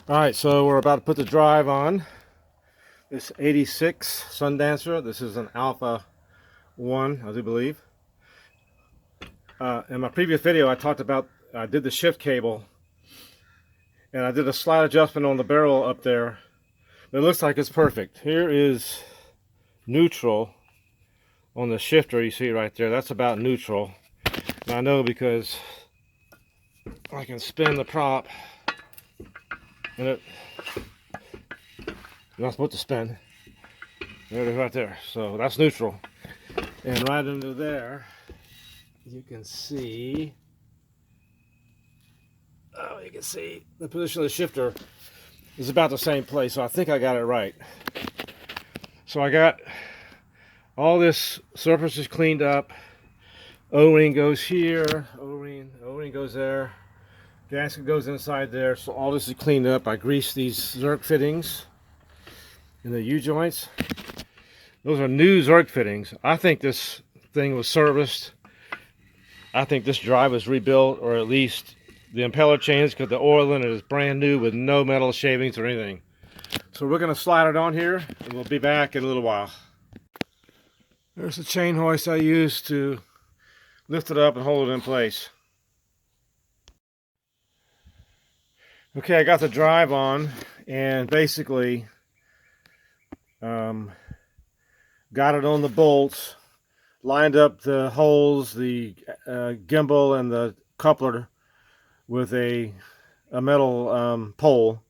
All right, so we're about to put the drive on this 86 Sundancer. This is an Alpha 1, I do believe. In my previous video, I talked about, I did the shift cable, and I did a slight adjustment on the barrel up there. It looks like it's perfect. Here is neutral on the shifter. You see right there. That's about neutral. And I know because I can spin the prop, and you're not supposed to spin. There it is right there. So that's neutral. And right under there, you can see, you can see the position of the shifter is about the same place. So I think I got it right. So I got all this surface is cleaned up. O-ring goes here, O-ring goes there. Gasket goes inside there. So all this is cleaned up. I greased these Zerk fittings in the U-joints. Those are new Zerk fittings. I think this thing was serviced. I think this drive was rebuilt, or at least the impeller changed, because the oil in it is brand new with no metal shavings or anything. So we're going to slide it on here, and we'll be back in a little while. There's the chain hoist I used to lift it up and hold it in place. Okay, I got the drive on, and basically got it on the bolts, lined up the holes, the gimbal and the coupler with a metal pole,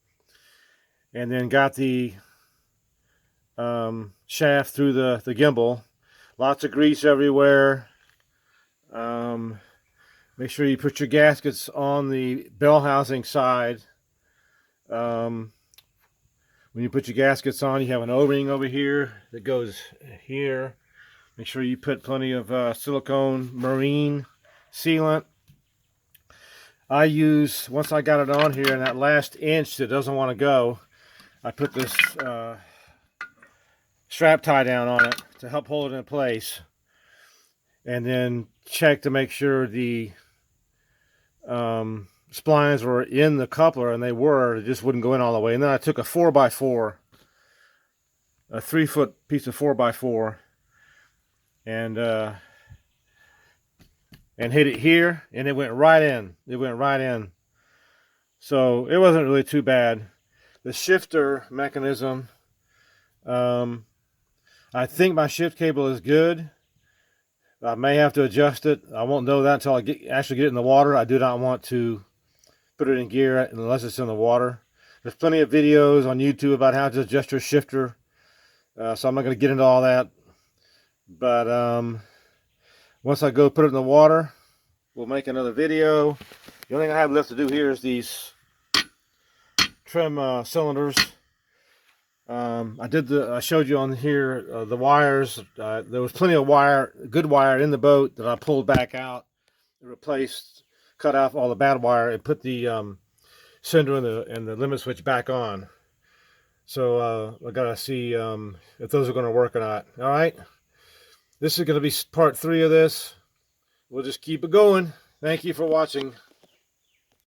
and then got the shaft through the gimbal. Lots of grease everywhere. Make sure you put your gaskets on the bell housing side. When you put your gaskets on, you have an O-ring over here that goes here. Make sure you put plenty of silicone marine sealant. I use, once I got it on here, and that last inch that doesn't want to go, I put this strap tie down on it to help hold it in place. And then check to make sure the splines were in the coupler, and they were. It just wouldn't go in all the way. And then I took a 4x4, a 3-foot piece of 4x4, and hit it here, and it went right in. It went right in. So it wasn't really too bad. The shifter mechanism, I think my shift cable is good. I may have to adjust it. I won't know that until I actually get it in the water. I do not want to put it in gear unless it's in the water. There's plenty of videos on YouTube about how to adjust your shifter, so I'm not going to get into all that. But once I go put it in the water, we'll make another video. The only thing I have left to do here is these trim cylinders. I showed you on here the wires. There was plenty of good wire in the boat that I pulled back out, cut off all the bad wire, and put the sender and the limit switch back on. So I gotta see if those are going to work or not. All right, this is going to be part 3 of this. We'll just keep it going. Thank you for watching.